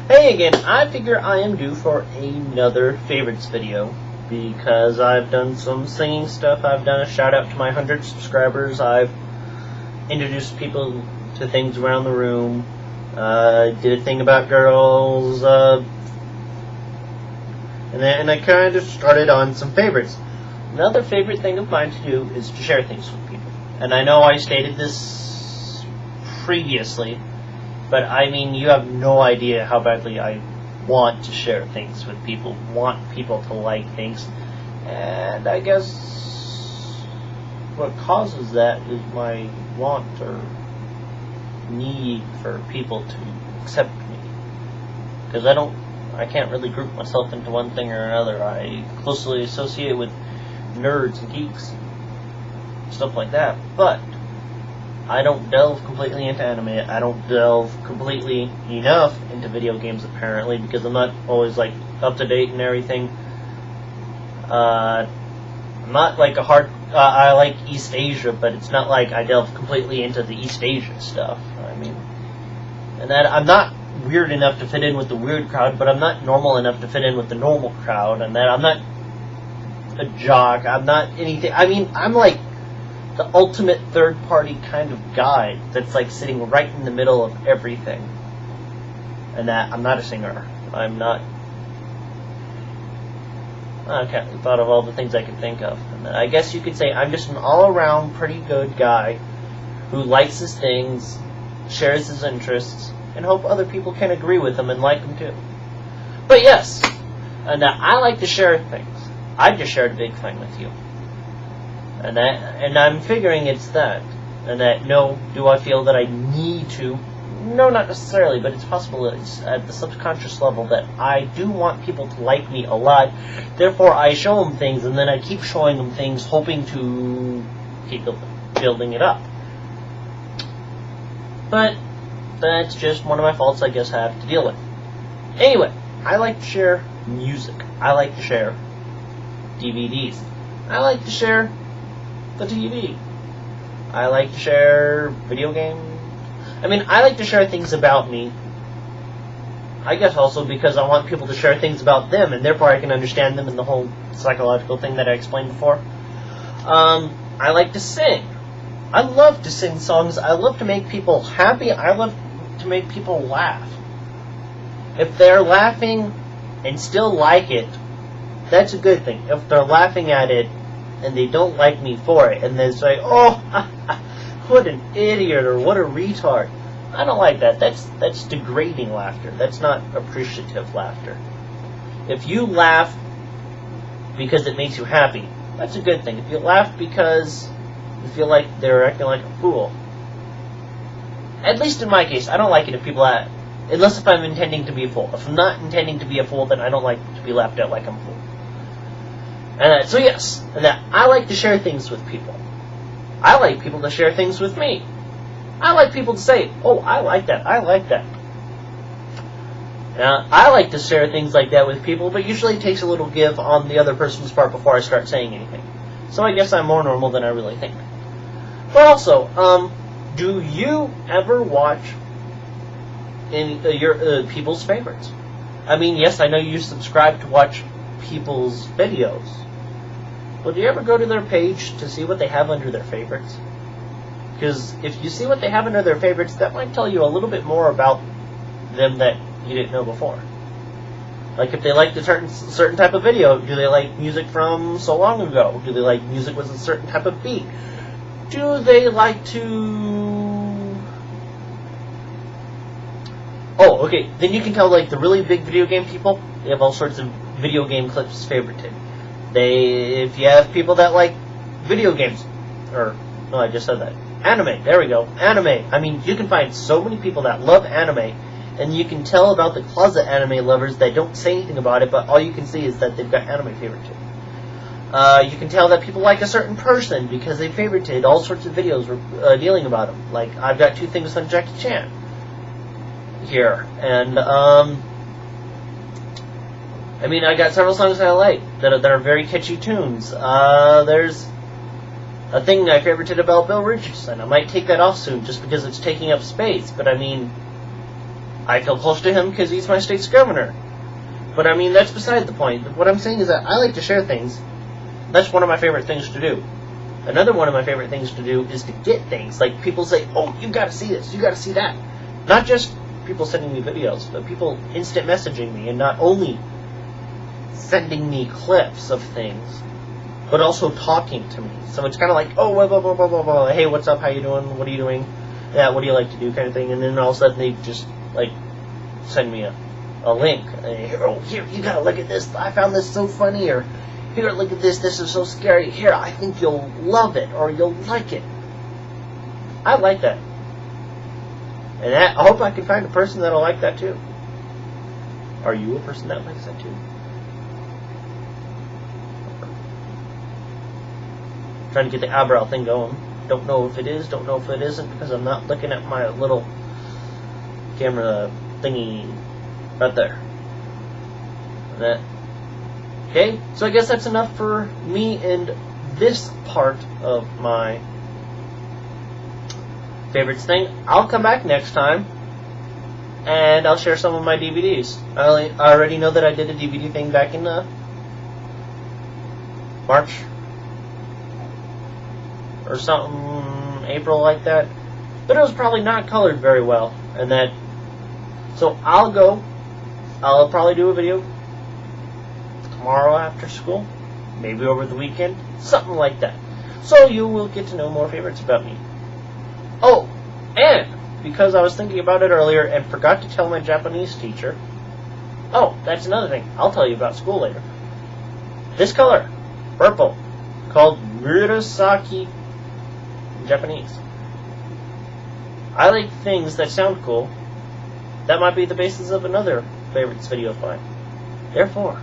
Hey again, I figure I am due for another favorites video because I've done some singing stuff. I've done a shout out to my 100 subscribers. I've introduced people to things around the room. Did a thing about girls, and I kind of started on some favorites. Another favorite thing of mine to do is to share things with people. And I know I stated this previously, but I mean, you have no idea how badly I want to share things with people, want people to like things. And I guess what causes that is my want or need for people to accept me. Because I can't really group myself into one thing or another. I closely associate with nerds and geeks, stuff like that. But I don't delve completely into anime. I don't delve completely enough into video games, apparently, because I'm not always, like, up to date and everything. I'm not, like, I like East Asia, but it's not like I delve completely into the East Asia stuff. I mean, and that I'm not weird enough to fit in with the weird crowd, but I'm not normal enough to fit in with the normal crowd, and that I'm not a jock. I'm not anything. I mean, I'm, like, the ultimate third-party kind of guy that's like sitting right in the middle of everything. And that I'm not a singer. I'm not. I thought of all the things I could think of. And I guess you could say I'm just an all-around pretty good guy who likes his things, shares his interests, and hope other people can agree with him and like them too. But yes, and I like to share things. I just shared a big thing with you. And I'm figuring it's that. And that, no, do I feel that I need to? No, not necessarily, but it's possible it's at the subconscious level that I do want people to like me a lot. Therefore, I show them things, and then I keep showing them things, hoping to keep building it up. But that's just one of my faults I guess I have to deal with. Anyway, I like to share music. I like to share DVDs. I like to share the TV. I like to share video games. I mean, I like to share things about me. I guess also because I want people to share things about them, and therefore I can understand them in the whole psychological thing that I explained before. I like to sing. I love to sing songs. I love to make people happy. I love to make people laugh. If they're laughing and still like it, that's a good thing. If they're laughing at it and they don't like me for it, and they say, "Oh, what an idiot," or "what a retard," I don't like that. That's degrading laughter. That's not appreciative laughter. If you laugh because it makes you happy, that's a good thing. If you laugh because you feel like they're acting like a fool, at least in my case, I don't like it if people laugh, unless if I'm intending to be a fool. If I'm not intending to be a fool, then I don't like to be laughed at like I'm a fool. So yes, I like to share things with people. I like people to share things with me. I like people to say, "Oh, I like that, I like that." I like to share things like that with people, but usually it takes a little give on the other person's part before I start saying anything. So I guess I'm more normal than I really think. But also, do you ever watch your people's favorites? I mean, yes, I know you subscribe to watch people's videos. But do you ever go to their page to see what they have under their favorites? Because if you see what they have under their favorites, that might tell you a little bit more about them that you didn't know before. Like if they like a certain type of video, do they like music from so long ago? Do they like music with a certain type of beat? Do they like to... Oh, okay, then you can tell like the really big video game people, they have all sorts of video game clips favorited. If you have people that like video games, or, no, I just said that. Anime, there we go, anime. I mean, you can find so many people that love anime, and you can tell about the closet anime lovers that don't say anything about it, but all you can see is that they've got anime favorited. You can tell that people like a certain person because they favorited all sorts of videos dealing about them. Like, I've got 2 things on Jackie Chan here, and, I mean, I got several songs that I like that are very catchy tunes. There's a thing I favorited about Bill Richardson. I might take that off soon just because it's taking up space, but I mean, I feel close to him because he's my state's governor. But I mean, that's beside the point. What I'm saying is that I like to share things. That's one of my favorite things to do. Another one of my favorite things to do is to get things. Like, people say, oh, you gotta see this, you gotta see that. Not just people sending me videos, but people instant messaging me, and not only sending me clips of things, but also talking to me. So it's kind of like, oh, blah, blah, blah, blah, blah, blah. Hey, what's up, how you doing, what are you doing? Yeah, what do you like to do, kind of thing. And then all of a sudden they just, like, send me a link. Oh, here, you gotta look at this, I found this so funny, or here, look at this is so scary. Here, I think you'll love it, or you'll like it. I like that. And I hope I can find a person that'll like that too. Are you a person that likes that too? Trying to get the eyebrow thing going. Don't know if it is, don't know if it isn't, because I'm not looking at my little camera thingy right there. That. Okay, so I guess that's enough for me and this part of my favorites thing. I'll come back next time, and I'll share some of my DVDs. I already know that I did a DVD thing back in March or something, April, like that, but it was probably not colored very well, and that. So I'll probably do a video tomorrow after school, maybe over the weekend, something like that. So you will get to know more favorites about me. Oh, and because I was thinking about it earlier and forgot to tell my Japanese teacher, oh, that's another thing. I'll tell you about school later. This color, purple, called Murasaki in Japanese. I like things that sound cool. That might be the basis of another favorites video of mine. Therefore,